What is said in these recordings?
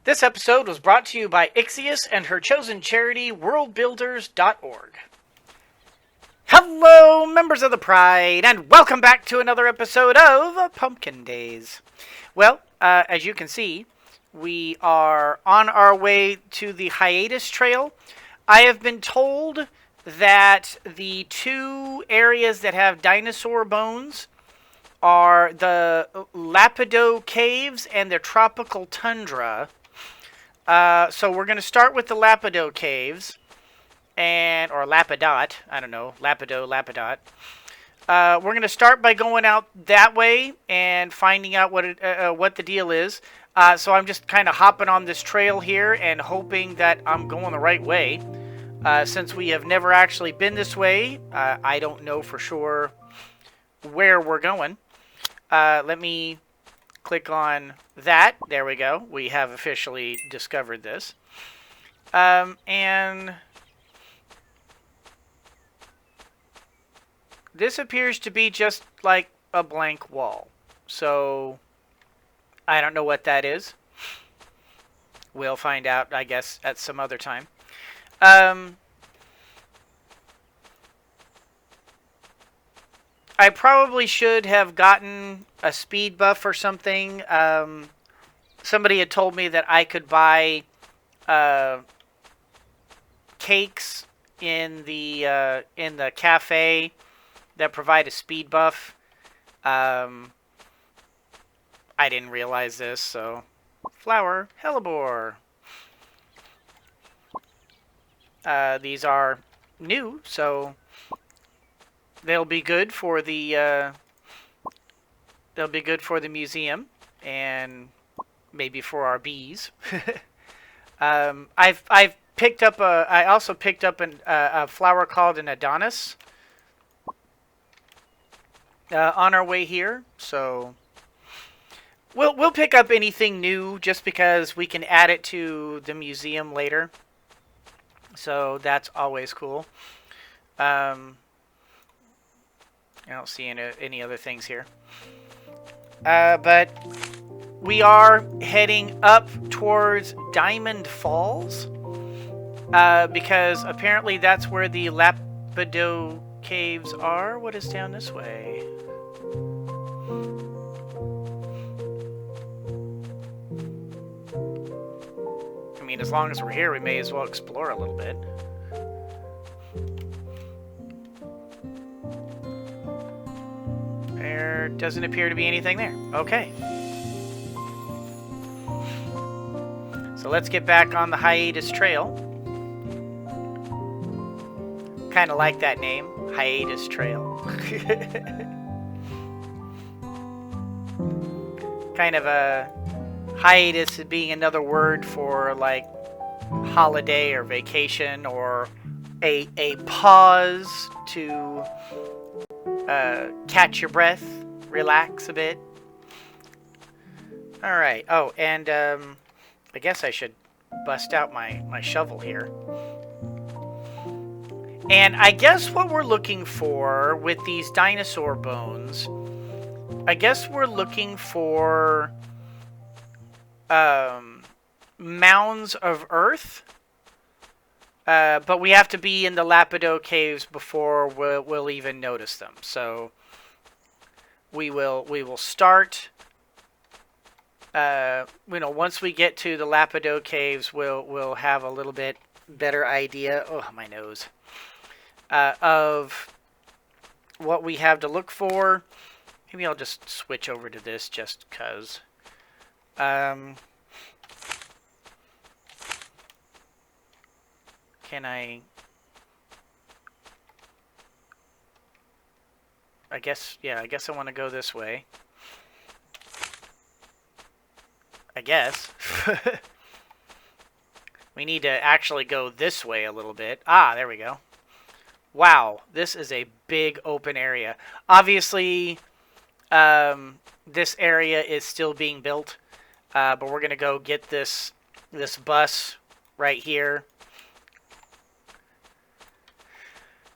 This episode was brought to you by Ixius and her chosen charity, worldbuilders.org. Hello, members of the Pride, and welcome back to another episode of Pumpkin Days. Well, as you can see, we are on our way to the hiatus trail. I have been told that the two areas that have dinosaur bones are the Lapidot Caves and the Tropical Tundra. So we're going to start with the Lapidot Caves, or Lapidot, I don't know, Lapidot. We're going to start by going out that way and finding out what the deal is. So I'm just kind of hopping on this trail here and hoping that I'm going the right way. Since we have never actually been this way, I don't know for sure where we're going. Let me click on that. There we go. We have officially discovered this. And this appears to be just like a blank wall. So I don't know what that is. We'll find out, I guess, at some other time. I probably should have gotten a speed buff or something. Somebody had told me that I could buy cakes in the cafe that provide a speed buff. I didn't realize this, so flower, hellebore. These are new, so they'll be good for the museum and maybe for our bees. I also picked up a flower called an Adonis on our way here, so we'll pick up anything new just because we can add it to the museum later. So that's always cool. I don't see any other things here. But we are heading up towards Diamond Falls. Because apparently that's where the Lapidot Caves are. What is down this way? I mean, as long as we're here, we may as well explore a little bit. There doesn't appear to be anything there. Okay. So let's get back on the hiatus trail. Kind of like that name, hiatus trail. Kind of a hiatus being another word for like holiday or vacation or a pause to catch your breath, relax a bit. All right. Oh, and I guess I should bust out my shovel here. And I guess what we're looking for with these dinosaur bones, I guess we're looking for mounds of earth. But we have to be in the Lapidot Caves before we'll even notice them. So we will start. Once we get to the Lapidot Caves, we'll have a little bit better idea. Oh, my nose. Of what we have to look for. Maybe I'll just switch over to this just because. Can I guess I want to go this way. I guess. We need to actually go this way a little bit. Ah, there we go. Wow, this is a big open area. Obviously, this area is still being built, but we're going to go get this bus right here.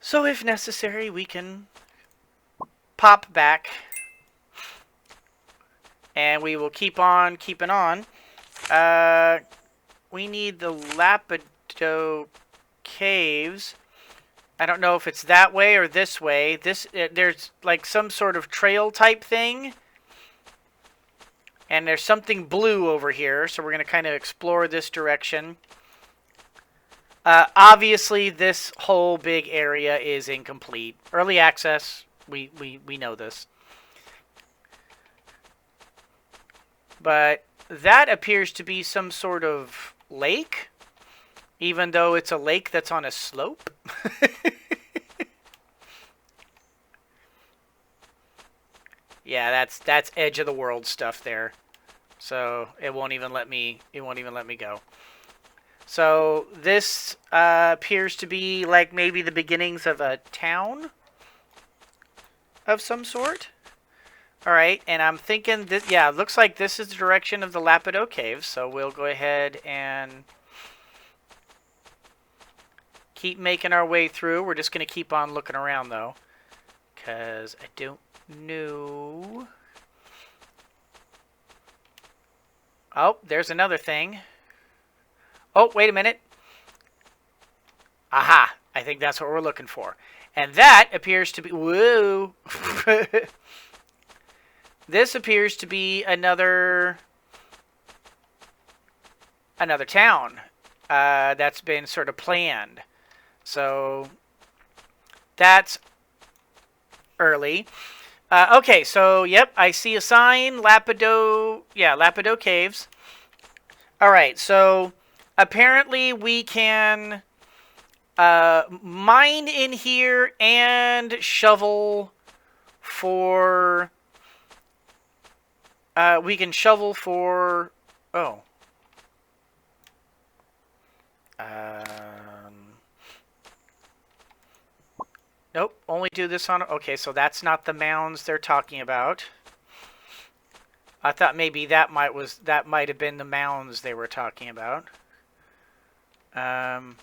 So if necessary, we can pop back. And we will keep on keeping on. we need the Lapidot Caves. I don't know if it's that way or this way. There's like some sort of trail type thing. And there's something blue over here, so we're going to kind of explore this direction. Obviously, this whole big area is incomplete. Early access, we know this. But that appears to be some sort of lake, even though it's a lake that's on a slope. Yeah, that's edge of the world stuff there. So it won't even let me go. So this appears to be like maybe the beginnings of a town of some sort. All right, and I'm thinking that, yeah, it looks like this is the direction of the Lapidot Caves, so we'll go ahead and keep making our way through. We're just going to keep on looking around, though, because I don't know. Oh, there's another thing. Oh, wait a minute. Aha, I think that's what we're looking for. And that appears to be... Whoa! This appears to be another town that's been sort of planned. So that's early. Okay, so yep, I see a sign, Lapidot Caves. All right, so apparently we can mine in here and shovel for... we can shovel for... Oh. Nope, only do this on... Okay, so that's not the mounds they're talking about. I thought maybe that might have been the mounds they were talking about. I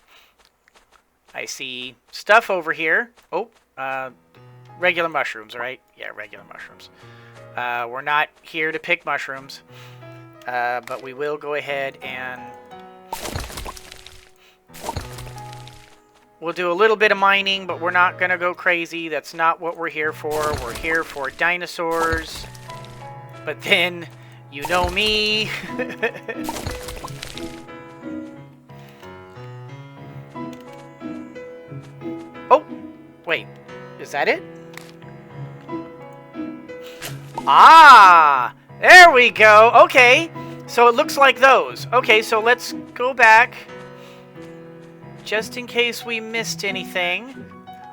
see stuff over here. Oh, regular mushrooms, right? Yeah, regular mushrooms. We're not here to pick mushrooms, but we will go ahead and we'll do a little bit of mining, but we're not going to go crazy. That's not what we're here for. We're here for dinosaurs. But then, you know me. Oh, wait. Is that it? Ah, there we go. Okay, so it looks like those. Okay, so let's go back. Just in case we missed anything.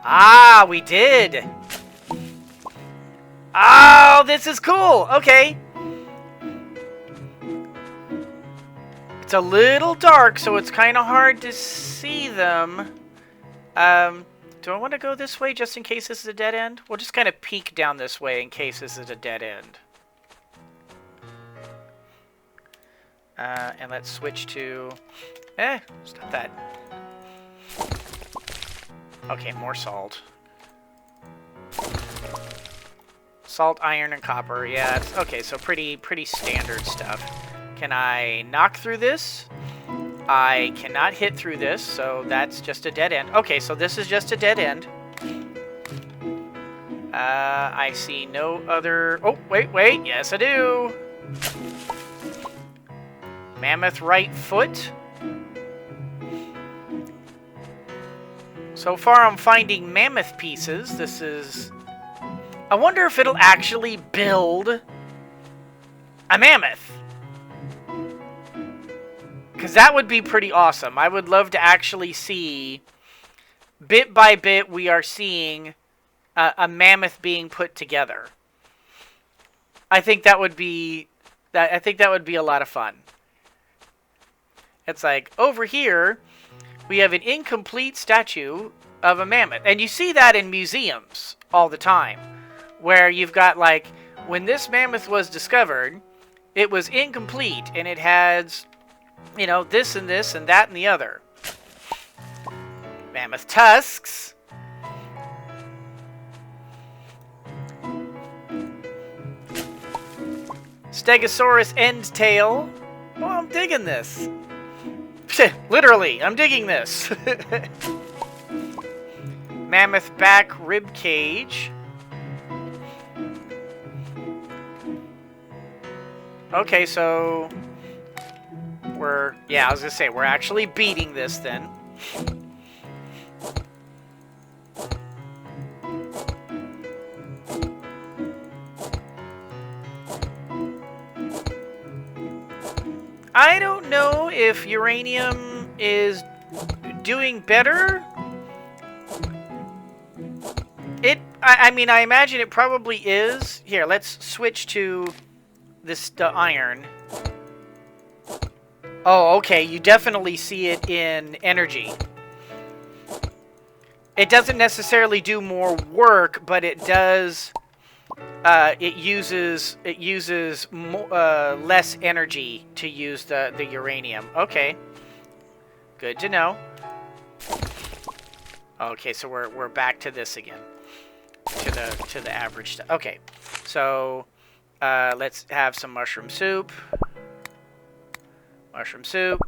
Ah, we did. Oh, this is cool. Okay. It's a little dark, so it's kind of hard to see them. Do I want to go this way just in case this is a dead end? We'll just kind of peek down this way in case this is a dead end. And let's switch to... stop that. Okay, more salt. Salt, iron, and copper. Yeah, it's, okay, so pretty standard stuff. Can I knock through this? I cannot hit through this, so that's just a dead end. Okay, so this is just a dead end. I see no other... Oh, wait. Yes, I do. Mammoth right foot. So far, I'm finding mammoth pieces. This is... I wonder if it'll actually build a mammoth. Because that would be pretty awesome. I would love to actually see, bit by bit, we are seeing a mammoth being put together. I think that would be a lot of fun. It's like, over here, we have an incomplete statue of a mammoth. And you see that in museums all the time. Where you've got, like, when this mammoth was discovered, it was incomplete. And it has, you know, this and that and the other. Mammoth tusks. Stegosaurus end tail. Oh, I'm digging this. Literally, I'm digging this. Mammoth back rib cage. Okay, so I was gonna say, we're actually beating this then. I don't know if uranium is doing better. I mean, I imagine it probably is. Here, let's switch to the iron. Oh, okay, you definitely see it in energy. It doesn't necessarily do more work, but it does. It uses less energy to use the uranium. Okay, good to know. Okay, so we're back to this again, to the average stuff. Okay, so let's have some mushroom soup. Mushroom soup.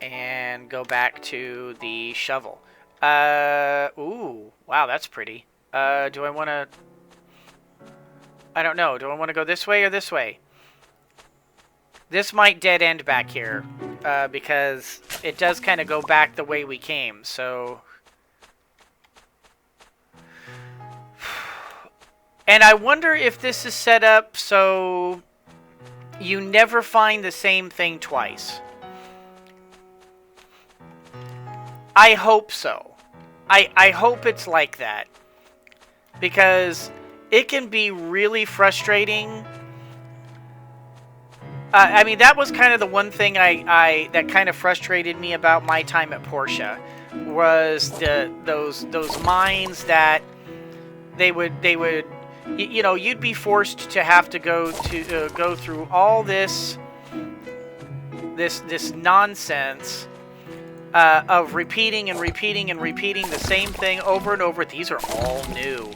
And go back to the shovel. Ooh, wow, that's pretty. Do I want to... I don't know. Do I want to go this way or this way? This might dead end back here, because it does kind of go back the way we came, so... And I wonder if this is set up so you never find the same thing twice. I hope so. I hope it's like that. Because it can be really frustrating. I mean, that was kind of the one thing that kind of frustrated me about my time at Porsche, was those mines that they would you know, you'd be forced to have to go through all this nonsense of repeating and repeating and repeating the same thing over and over. These are all new.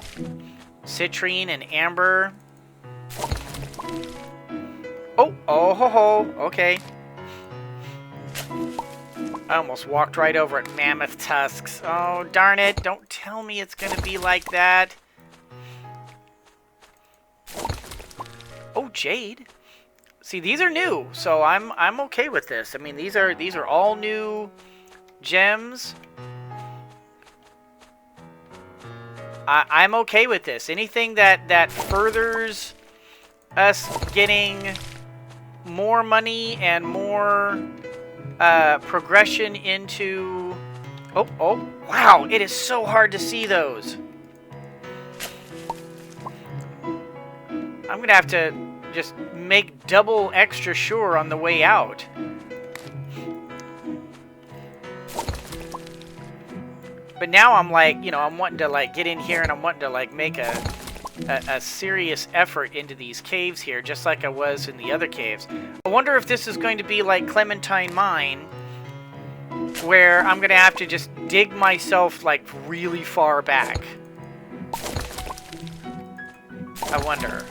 Citrine and amber. Oh ho ho. Okay. I almost walked right over it. Mammoth tusks. Oh darn it! Don't tell me it's gonna be like that. Oh, jade. See, these are new, so I'm okay with this. I mean, these are all new gems. I'm okay with this. Anything that furthers us getting more money and more progression into... Oh, wow, it is so hard to see those. I'm gonna have to just make double extra sure on the way out. But now I'm like, you know, I'm wanting to like get in here and I'm wanting to like make a serious effort into these caves here, just like I was in the other caves. I wonder if this is going to be like Clementine Mine, where I'm gonna have to just dig myself like really far back. I wonder.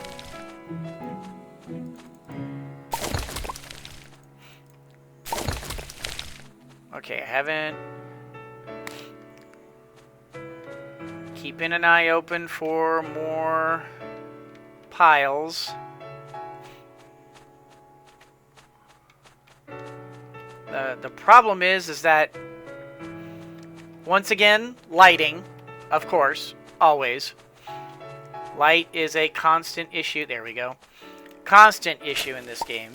Okay, I haven't... Keeping an eye open for more piles. The problem is that, once again, lighting, of course, always. Light is a constant issue. There we go. Constant issue in this game.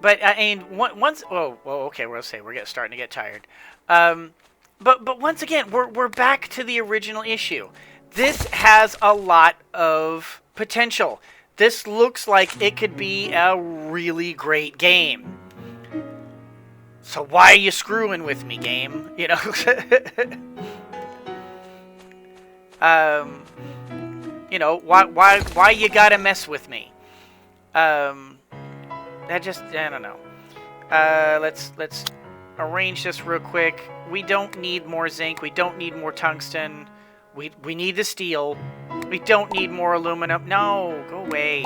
But I mean, once okay, we're starting to get tired. But once again, we're back to the original issue. This has a lot of potential. This looks like it could be a really great game. So why are you screwing with me, game? You know. You know, why you gotta mess with me? That just, I don't know. Let's arrange this real quick. We don't need more zinc. We don't need more tungsten. We need the steel. We don't need more aluminum. No, go away.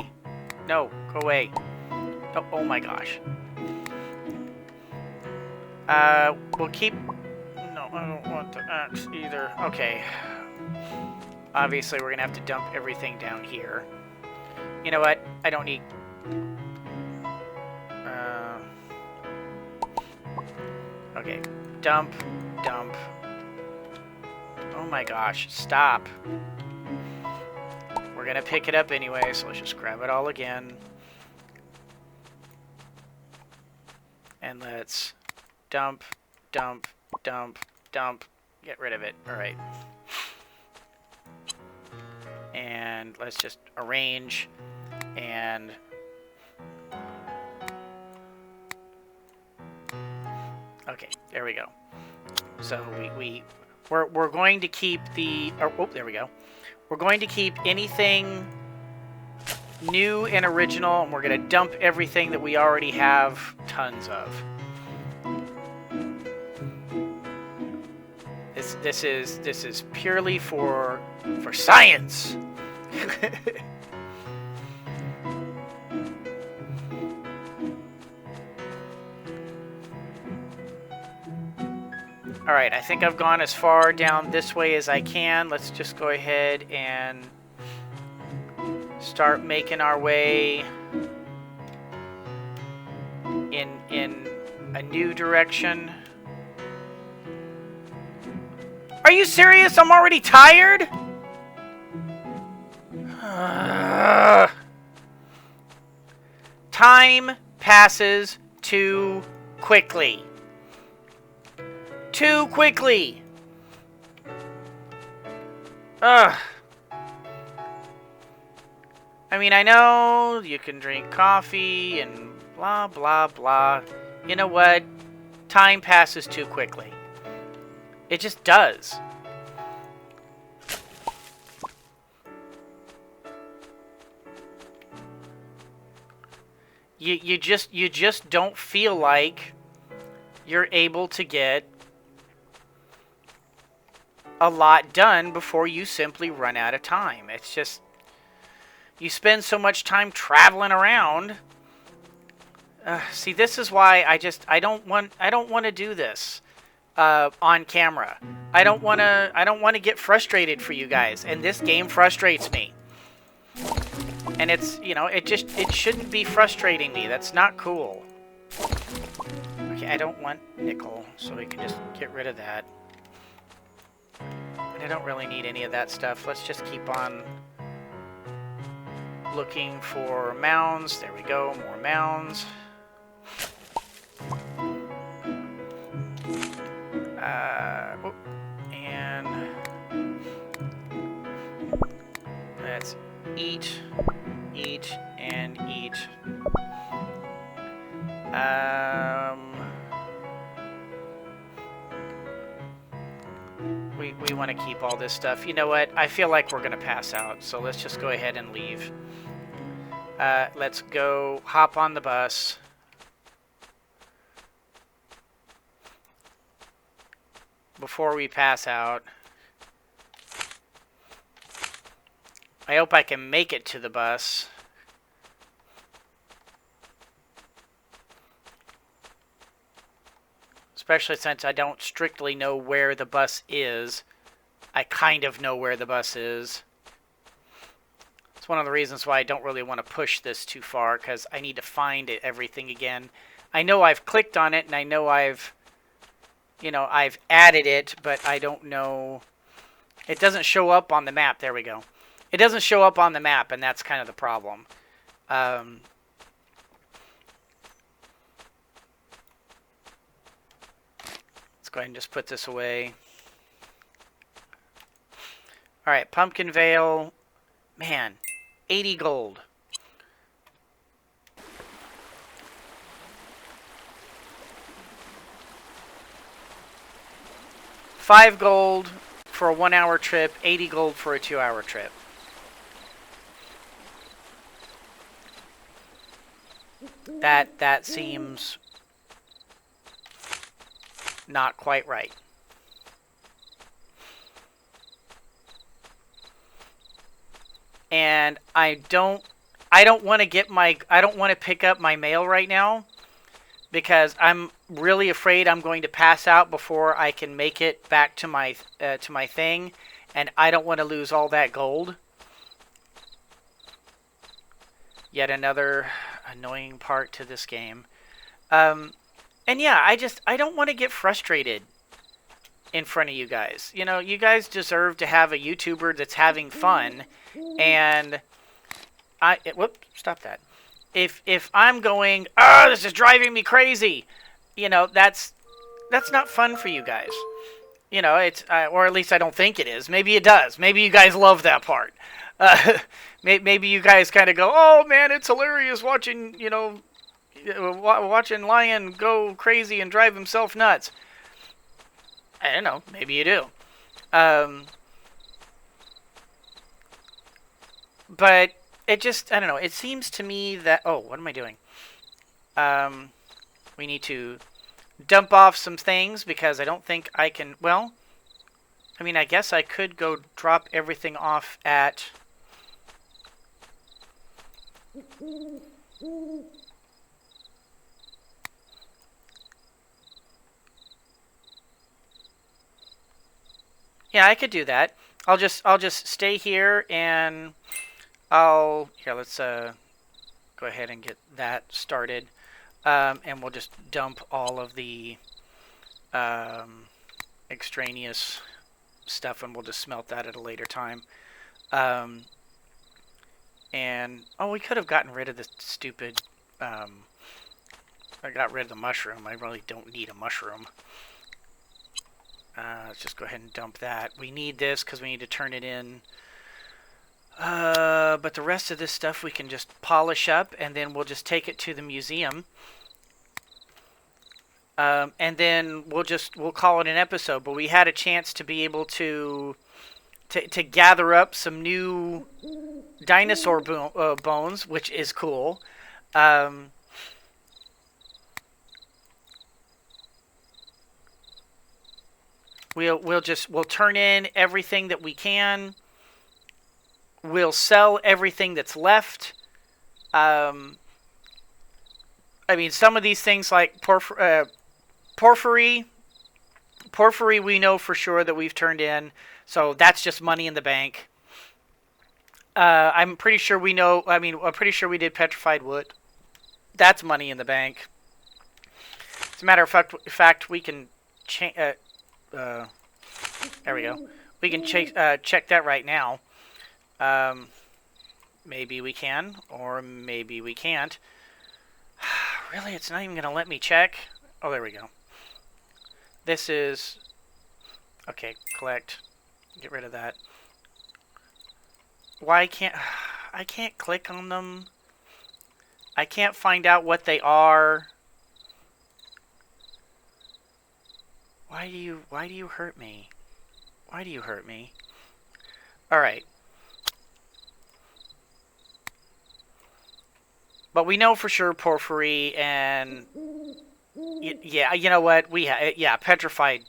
No, go away. Oh, oh my gosh. We'll keep... No, I don't want the axe either. Okay. Obviously, we're going to have to dump everything down here. You know what? I don't need... Okay. Dump. Dump. Oh my gosh. Stop. We're going to pick it up anyway, so let's just grab it all again. And let's dump, dump, dump, dump. Get rid of it. All right. And let's just arrange and... Okay, there we go. So we're going to keep the... Oh, there we go. We're going to keep anything new and original, and we're going to dump everything that we already have tons of. This is purely for science. All right, I think I've gone as far down this way as I can. Let's just go ahead and start making our way in a new direction. Are you serious? I'm already tired? Time passes too quickly. Too quickly. Ugh. I mean, I know you can drink coffee and blah, blah, blah. You know what? Time passes too quickly. It just does. You just don't feel like you're able to get a lot done before you simply run out of time. It's just, you spend so much time traveling around. See, this is why I don't want to do this on camera. I don't want to get frustrated for you guys, and this game frustrates me. And it's, you know, it shouldn't be frustrating me. That's not cool. Okay, I don't want nickel, so we can just get rid of that. And I don't really need any of that stuff. Let's just keep on looking for mounds. There we go, more mounds. And let's eat, and eat. We want to keep all this stuff. You know what? I feel like we're going to pass out, so let's just go ahead and leave. Let's go hop on the bus. Before we pass out. I hope I can make it to the bus. Especially since I don't strictly know where the bus is. I kind of know where the bus is. It's one of the reasons why I don't really want to push this too far, because I need to find everything again. I know I've clicked on it, and I know I've added it, but I don't know. It doesn't show up on the map. There we go. It doesn't show up on the map, and that's kind of the problem. Let's go ahead and just put this away. All right, Pumpkin Veil. Man, 80 gold. $5 gold for a 1-hour trip, 80 gold for a 2-hour trip. That seems not quite right. And I don't want to pick up my mail right now because I'm really afraid I'm going to pass out before I can make it back to my thing, and I don't want to lose all that gold. Yet another annoying part to this game. And yeah, I don't want to get frustrated in front of you guys. You know, you guys deserve to have a YouTuber that's having fun, and whoop, stop that. If I'm going, oh, this is driving me crazy, you know, that's not fun for you guys. You know, it's or at least I don't think it is. Maybe it does. Maybe you guys love that part. Maybe you guys kind of go, oh man, it's hilarious watching, you know, watching Lion go crazy and drive himself nuts. I don't know. Maybe you do. But it just, I don't know. It seems to me that, oh, what am I doing? We need to dump off some things because I don't think I can, well, I mean, I guess I could go drop everything off at... Yeah, I could do that. I'll just stay here and let's go ahead and get that started. And we'll just dump all of the extraneous stuff, and we'll just smelt that at a later time. And oh, we could have gotten rid of this stupid. I got rid of the mushroom. I really don't need a mushroom. Let's just go ahead and dump that. We need this because we need to turn it in. But the rest of this stuff we can just polish up, and then we'll just take it to the museum. And then we'll call it an episode. But we had a chance to be able to gather up some new dinosaur bones, which is cool. We'll turn in everything that we can. We'll sell everything that's left. I mean, some of these things like porphyry we know for sure that we've turned in, so that's just money in the bank. I'm pretty sure I'm pretty sure we did petrified wood. That's money in the bank. As a matter of fact, we can there we go. We can check that right now. Maybe we can, or maybe we can't. Really, it's not even going to let me check. Oh, there we go. This is... Okay, collect. Get rid of that. Why can't... I can't click on them. I can't find out what they are. Why do you hurt me? Why do you hurt me? Alright. But we know for sure porphyry and... Yeah, you know what? Yeah, petrified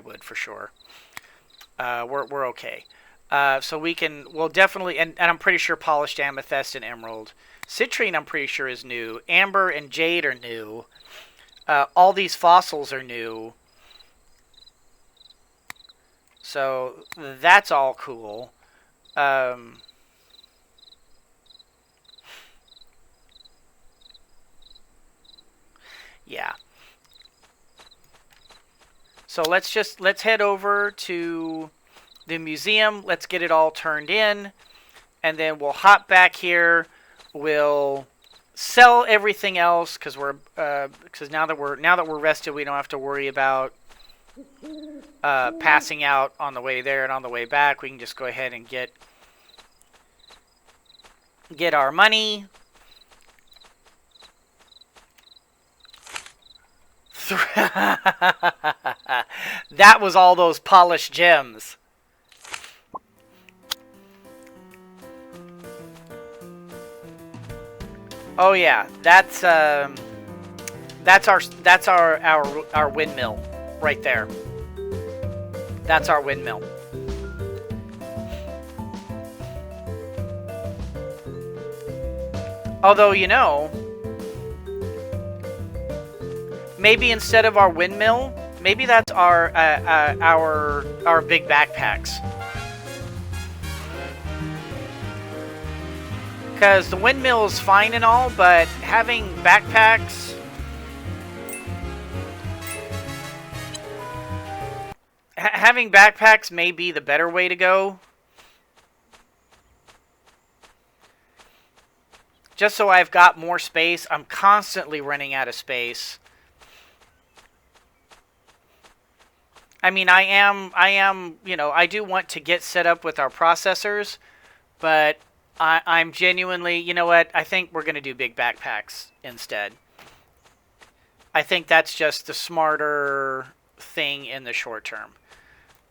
wood for sure. We're okay. So we'll definitely... And I'm pretty sure polished amethyst and emerald. Citrine, I'm pretty sure, is new. Amber and jade are new. All these fossils are new. So that's all cool. Yeah. So let's head over to the museum. Let's get it all turned in, and then we'll hop back here. We'll sell everything else because now that we're rested, we don't have to worry about passing out on the way there and on the way back. We can just go ahead and get our money. That was all those polished gems. Oh yeah, that's our windmill right there. That's our windmill. Although, you know, maybe instead of our windmill, maybe that's our big backpacks. Because the windmill is fine and all, but having backpacks... having backpacks may be the better way to go. Just so I've got more space. I'm constantly running out of space. I mean, I am, you know, I do want to get set up with our processors, but I'm genuinely, you know what, I think we're going to do big backpacks instead. I think that's just the smarter thing in the short term.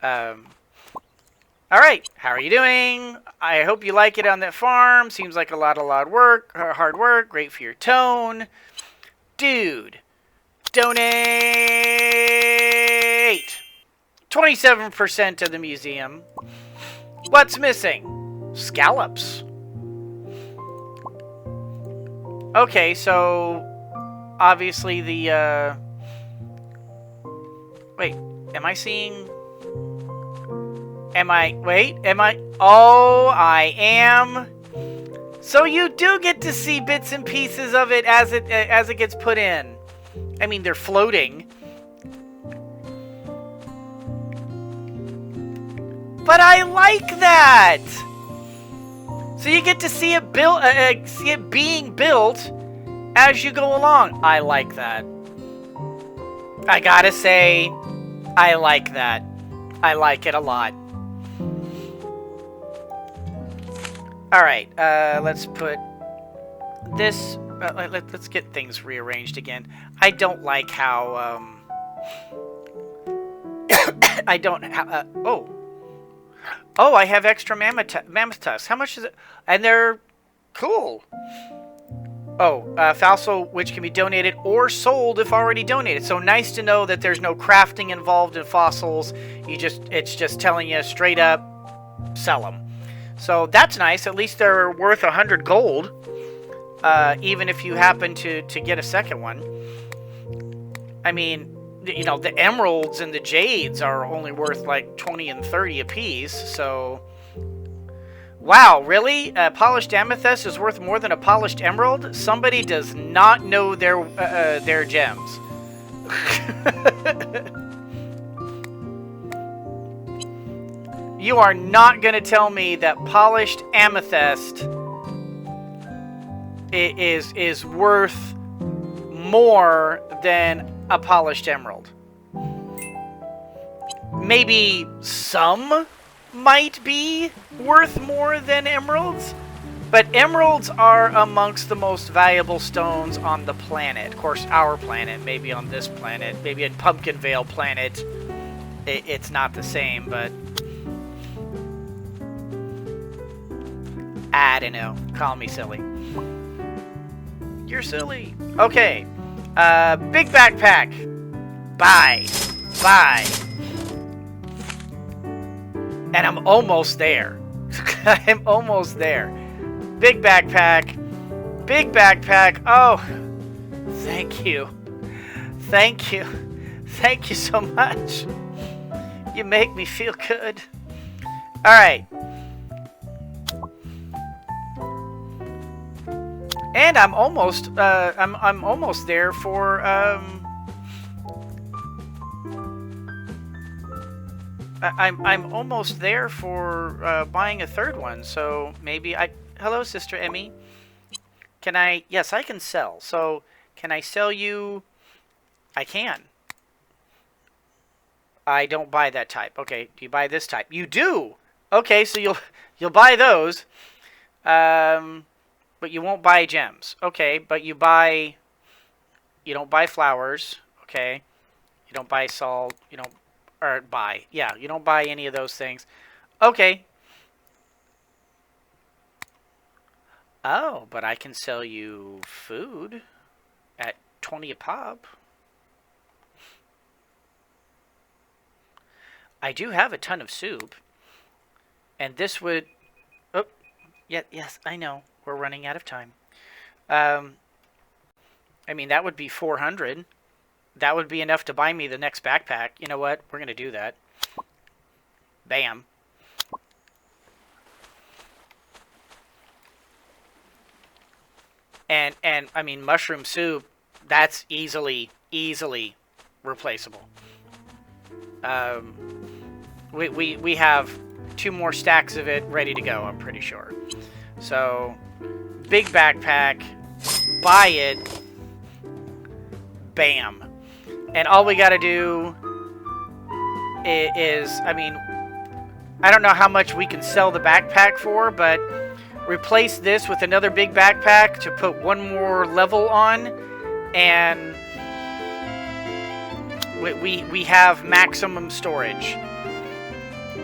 All right, how are you doing? I hope you like it on that farm. Seems like a lot of hard work. Great for your tone. Dude, donate! 27% of the museum. What's missing? Scallops. Okay, so obviously the wait, am I seeing... Oh, I am. So you do get to see bits and pieces of it as it gets put in. I mean, they're floating. But I like that. So you get to see it see it being built as you go along. I like that. I gotta say, I like that. I like it a lot. Alright, let's put this... let's get things rearranged again. I don't like how... I don't... oh, I have extra mammoth tusks. How much is it? And they're cool. Oh, fossil which can be donated or sold if already donated. So nice to know that there's no crafting involved in fossils. It's just telling you straight up, sell them. So that's nice. At least they're worth 100 gold, even if you happen to get a second one. I mean, you know, the emeralds and the jades are only worth like 20 and 30 apiece. So, wow, really? A polished amethyst is worth more than a polished emerald? Somebody does not know their gems. You are not going to tell me that polished amethyst is worth more than a polished emerald. Maybe some might be worth more than emeralds, but emeralds are amongst the most valuable stones on the planet. Of course, our planet, maybe on this planet, maybe in Pumpkin Vale planet, it's not the same, but... I don't know. Call me silly. You're silly. Okay. Big backpack. Bye. Bye. And I'm almost there. I'm almost there. Big backpack. Big backpack. Oh. Thank you. Thank you. Thank you so much. You make me feel good. All right. And I'm almost, I'm almost there for, I'm almost there for buying a third one. So maybe hello, Sister Emmy. Can I? Yes, I can sell. So can I sell you? I can. I don't buy that type. Okay, do you buy this type? You do. Okay, so you'll buy those. But you won't buy gems. Okay, but you don't buy flowers. Okay, you don't buy salt. You don't buy any of those things. Okay. Oh, but I can sell you food at 20 a pop. I do have a ton of soup. And this would... Oh, yeah, yes, I know. We're running out of time. I mean, that would be 400. That would be enough to buy me the next backpack. You know what? We're going to do that. Bam. And I mean, mushroom soup, that's easily replaceable. We have 2 more stacks of it ready to go, I'm pretty sure. So, big backpack, buy it, bam. And all we gotta do is, I mean, I don't know how much we can sell the backpack for, but replace this with another big backpack to put 1 more level on, and we have maximum storage,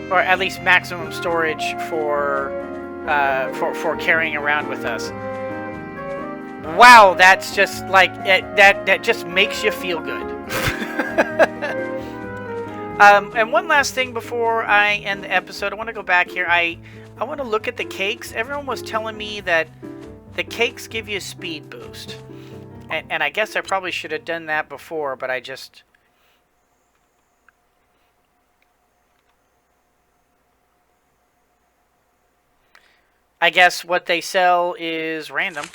or at least maximum storage for carrying around with us. Wow, that's just like that just makes you feel good. And one last thing before I end the episode, I want to go back here. I want to look at the cakes. Everyone was telling me that the cakes give you a speed boost. And I guess I probably should have done that before, but I just... I guess what they sell is random.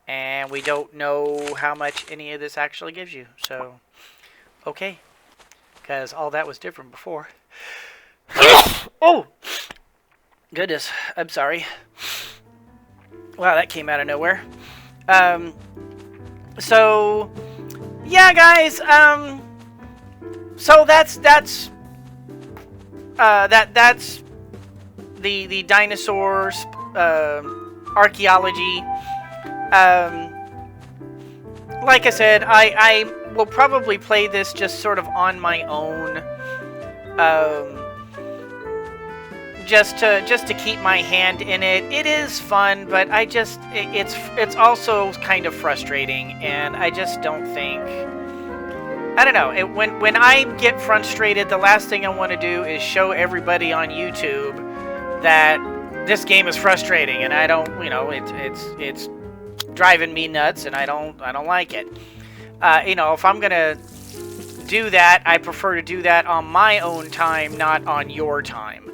And we don't know how much any of this actually gives you. So, okay. Because all that was different before. Oh! Goodness, I'm sorry. Wow, that came out of nowhere. So, yeah, guys, so that's the dinosaurs, archaeology. Like I said, I will probably play this just sort of on my own, just to keep my hand in it. It is fun, but it's also kind of frustrating, and I just don't think... I don't know. When I get frustrated, the last thing I want to do is show everybody on YouTube that this game is frustrating, and I don't, it's driving me nuts, and I don't like it. If I'm gonna do that, I prefer to do that on my own time, not on your time.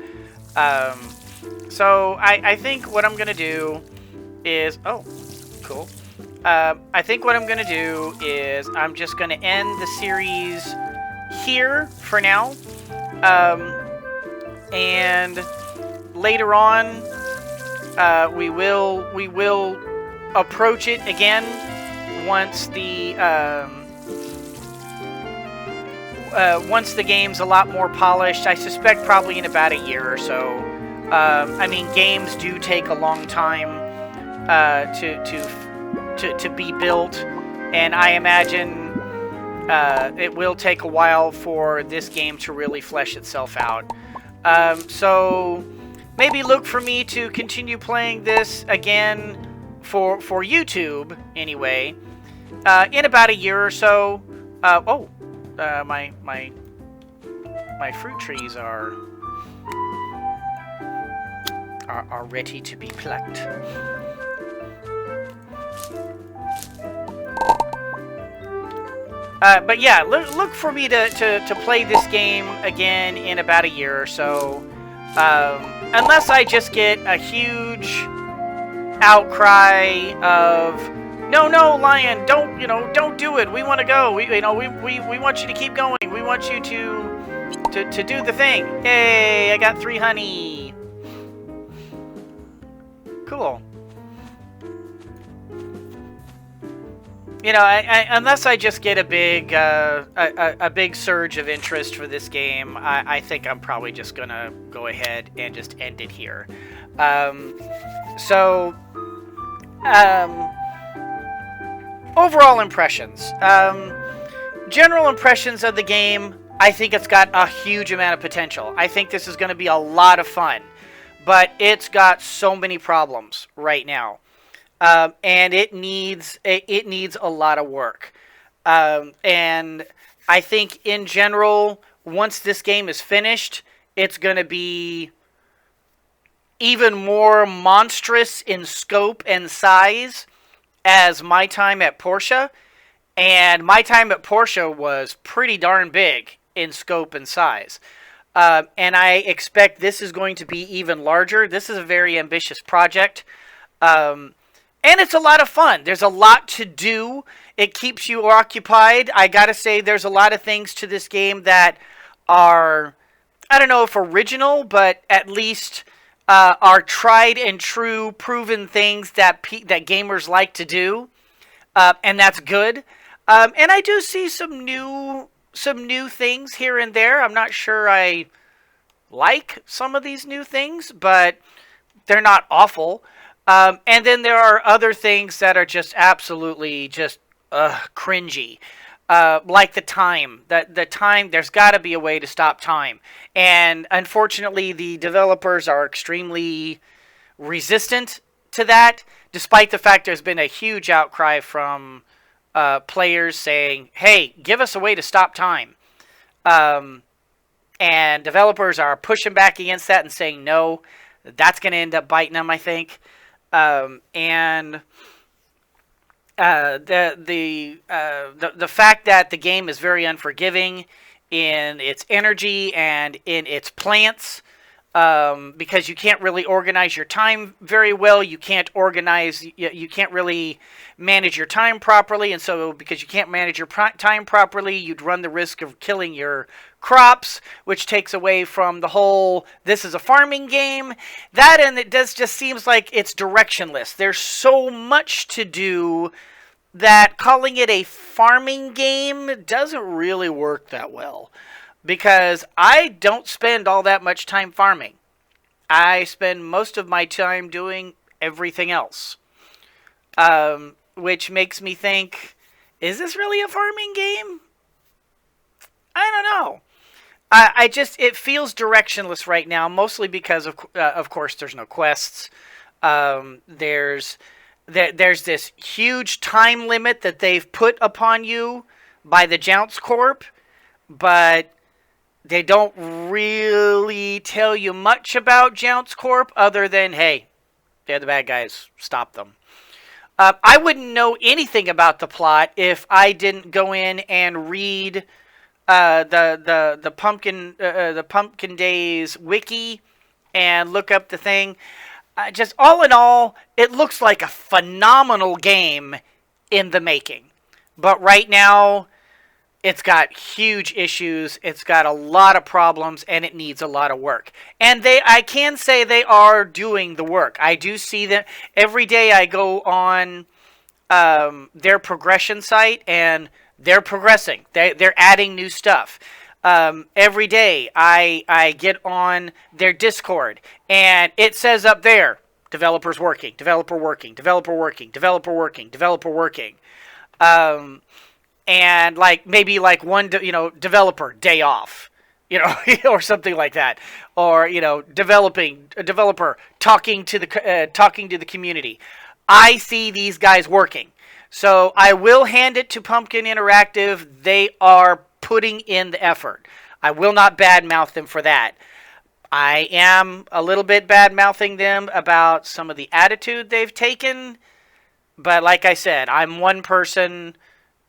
So I think what I'm gonna do is... Oh, cool. I think what I'm gonna do is I'm just gonna end the series here for now. And later on, we will approach it again once the game's a lot more polished. I suspect probably in about a year or so. I mean, games do take a long time to be built, and I imagine it will take a while for this game to really flesh itself out. So maybe look for me to continue playing this again for YouTube anyway, in about a year or so. My fruit trees are ready to be plucked. But yeah, look for me to play this game again in about a year or so. Unless I just get a huge outcry of, no, Lion, don't do it. We want to go. We want you to keep going. We want you to do the thing. Yay, I got 3 honey. Cool. Unless I just get a big surge of interest for this game, I think I'm probably just gonna go ahead and just end it here. Overall impressions. General impressions of the game, I think it's got a huge amount of potential. I think this is going to be a lot of fun, but it's got so many problems right now. And it needs a lot of work. And I think in general, once this game is finished, it's going to be even more monstrous in scope and size as My Time at Portia. And My Time at Portia was pretty darn big in scope and size. And I expect this is going to be even larger. This is a very ambitious project. And it's a lot of fun. There's a lot to do. It keeps you occupied. I gotta say, there's a lot of things to this game that are, I don't know if original, but at least are tried and true, proven things that that gamers like to do, and that's good. And I do see some new things here and there. I'm not sure I like some of these new things, but they're not awful. And then there are other things that are just absolutely just cringy. Like the time. The time, there's got to be a way to stop time. And unfortunately, the developers are extremely resistant to that, despite the fact there's been a huge outcry from players saying, hey, give us a way to stop time. And developers are pushing back against that and saying no. That's going to end up biting them, I think. And the fact that the game is very unforgiving in its energy and in its plants, because you can't really organize your time very well. You can't really manage your time properly, and so because you can't manage your time properly, you'd run the risk of killing your crops, which takes away from the whole this is a farming game. That, and it just seems like it's directionless. There's so much to do that calling it a farming game doesn't really work that well, because I don't spend all that much time farming. I spend most of my time doing everything else, which makes me think, is this really a farming game? I don't know. It feels directionless right now, mostly because of course there's no quests. There's this huge time limit that they've put upon you by the Jounce Corp, but they don't really tell you much about Jounce Corp other than, hey, they're the bad guys, stop them. I wouldn't know anything about the plot if I didn't go in and read the Pumpkin Days wiki and look up the thing. Just all in all, it looks like a phenomenal game in the making. But right now, it's got huge issues. It's got a lot of problems, and it needs a lot of work. And I can say they are doing the work. I do see that every day I go on their progression site, and they're progressing. They're adding new stuff. Every day I get on their Discord, and it says up there, developers working, developer working, developer working, developer working, developer working. And maybe one developer day off, or something like that, or developer talking to the community. I see these guys working, so I will hand it to Pumpkin Interactive. They are putting in the effort. I will not badmouth them for that. I am a little bit bad-mouthing them about some of the attitude they've taken, but like I said, I'm one person,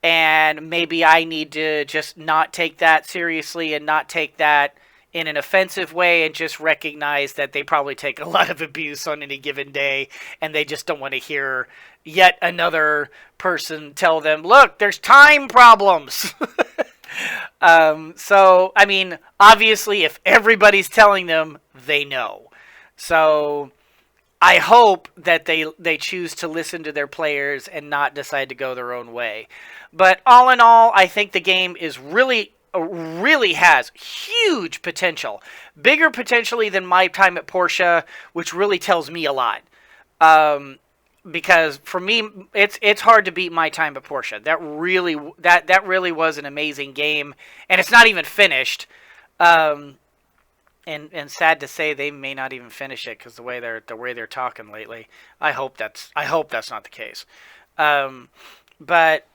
and maybe I need to just not take that seriously and not take that in an offensive way, and just recognize that they probably take a lot of abuse on any given day, and they just don't want to hear yet another person tell them, look, there's time problems. So, I mean, obviously, if everybody's telling them, they know. So, I hope that they choose to listen to their players and not decide to go their own way. But all in all, I think the game is really has huge potential. Bigger potentially than My Time at Portia, which really tells me a lot. Because for me, it's hard to beat My Time at Portia. That really was an amazing game, and it's not even finished. And sad to say, they may not even finish it because the way they're talking lately. I hope that's not the case. But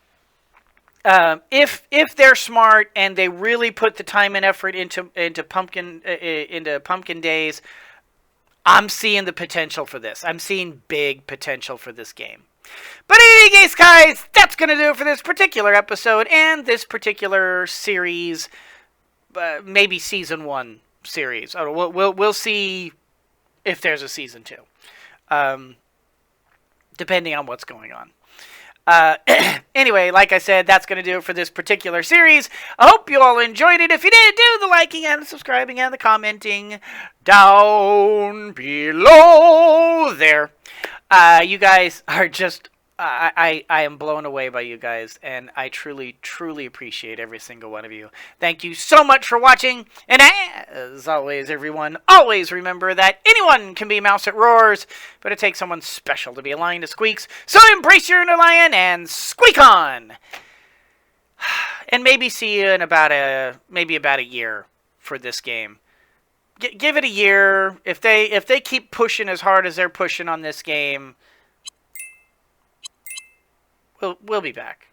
If they're smart and they really put the time and effort into Pumpkin Days, I'm seeing the potential for this. I'm seeing big potential for this game. But in any case, guys, that's going to do it for this particular episode and this particular series, maybe Season 1 series. We'll see if there's a Season 2, depending on what's going on. Anyway, like I said, that's going to do it for this particular series. I hope you all enjoyed it. If you did, do the liking and the subscribing and the commenting down below there. You guys are just... I am blown away by you guys, and I truly, truly appreciate every single one of you. Thank you so much for watching, and as always, everyone, always remember that anyone can be a mouse that roars, but it takes someone special to be a lion that squeaks. So embrace your inner lion and squeak on! And maybe see you in about a year for this game. Give it a year. If they keep pushing as hard as they're pushing on this game, we'll be back.